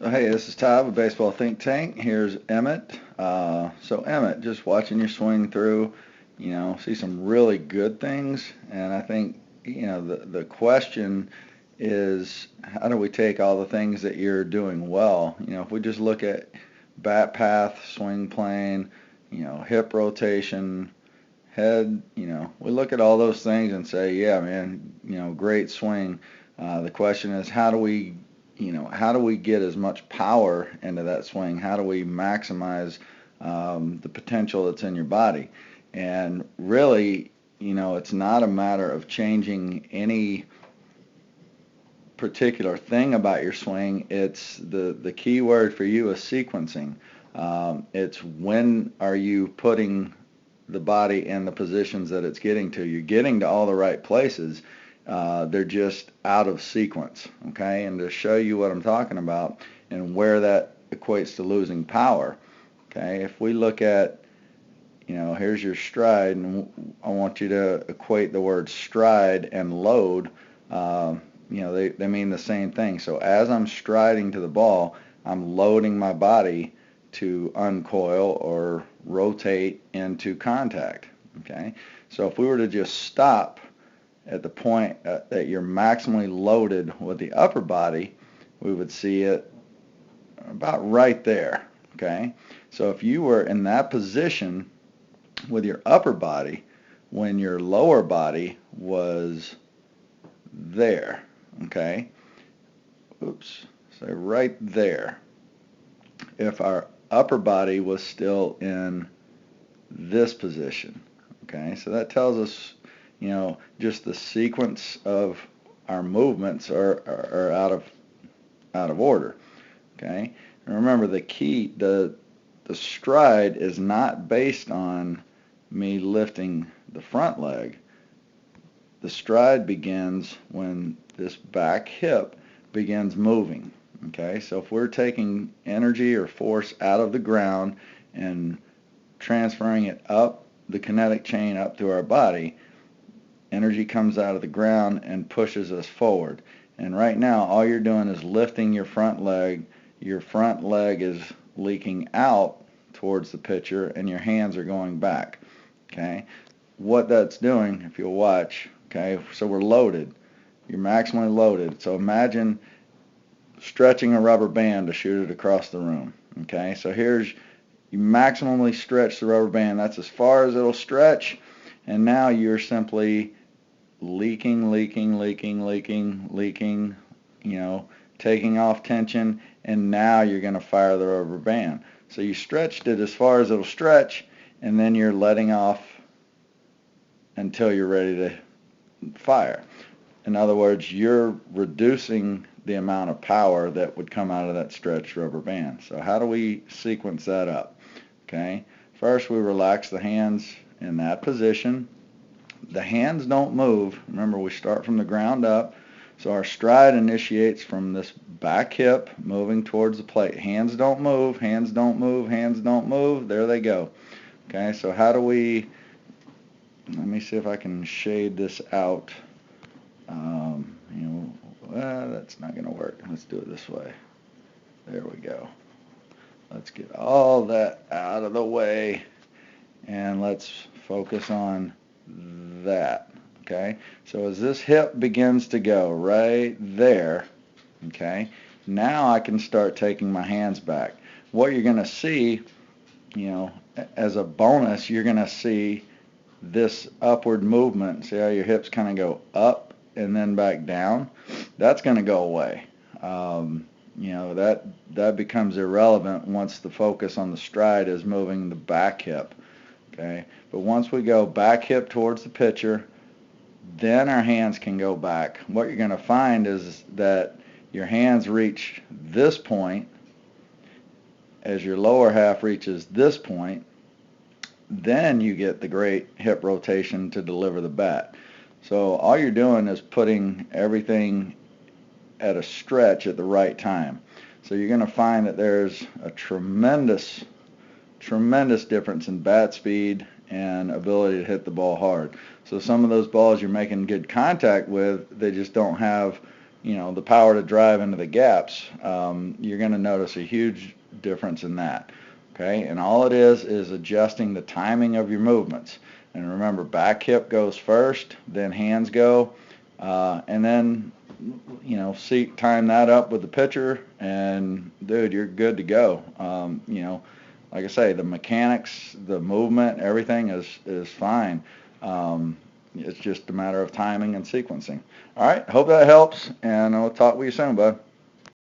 Hey, this is Todd with Baseball Think Tank. Here's Emmett. So Emmett, just watching you swing through, see some really good things, and I think, the question is, how do we take all the things that you're doing well? If we just look at bat path, swing plane, hip rotation, head, we look at all those things and say, yeah, man, great swing. The question is, how do we get as much power into that swing? How do we maximize the potential that's in your body? And really, it's not a matter of changing any particular thing about your swing. It's the key word for you is sequencing. It's when are you putting the body in the positions that it's getting to. You're getting to all the right places. They're just out of sequence, okay? And to show you what I'm talking about and where that equates to losing power, okay? If we look at, here's your stride, and I want you to equate the word stride and load. They mean the same thing. So as I'm striding to the ball, I'm loading my body to uncoil or rotate into contact, okay? So if we were to just stop at the point that you're maximally loaded with the upper body, we would see it about right there, okay? So if you were in that position with your upper body when your lower body was there, okay? Oops, so right there. If our upper body was still in this position, okay? So that tells us just the sequence of our movements are out of order. Okay? And remember the stride is not based on me lifting the front leg. The stride begins when this back hip begins moving. Okay? So if we're taking energy or force out of the ground and transferring it up the kinetic chain up through our body, energy comes out of the ground and pushes us forward. And right now, all you're doing is lifting your front leg. Your front leg is leaking out towards the pitcher, and your hands are going back. Okay? What that's doing, if you'll watch, okay, so we're loaded. You're maximally loaded. So imagine stretching a rubber band to shoot it across the room. Okay? So you maximally stretch the rubber band. That's as far as it'll stretch. And now you're simply leaking, taking off tension, and now you're going to fire the rubber band. So you stretched it as far as it'll stretch, and then you're letting off until you're ready to fire. In other words, you're reducing the amount of power that would come out of that stretched rubber band. So how do we sequence that up? Okay, first we relax the hands in that position. The hands don't move. Remember, we start from the ground up. So our stride initiates from this back hip moving towards the plate. Hands don't move, hands don't move, hands don't move. There they go. Okay, so let me see if I can shade this out. That's not going to work. Let's do it this way. There we go. Let's get all that out of the way, and let's focus on that. Okay, so as this hip begins to go right there, okay, now I can start taking my hands back. What you're going to see, as a bonus, you're going to see this upward movement. See how your hips kind of go up and then back down? That's going to go away. That becomes irrelevant once the focus on the stride is moving the back hip. Okay, but once we go back hip towards the pitcher, then our hands can go back. What you're going to find is that your hands reach this point as your lower half reaches this point. Then you get the great hip rotation to deliver the bat. So all you're doing is putting everything at a stretch at the right time. So you're going to find that there's a tremendous difference in bat speed and ability to hit the ball hard. So some of those balls you're making good contact with, they just don't have the power to drive into the gaps, you're going to notice a huge difference in that. Okay, and all it is adjusting the timing of your movements. And remember, back hip goes first, then hands go, and then time that up with the pitcher, and dude, you're good to go. Like I say, the mechanics, the movement, everything is fine. It's just a matter of timing and sequencing. All right, hope that helps, and I'll talk with you soon, bud.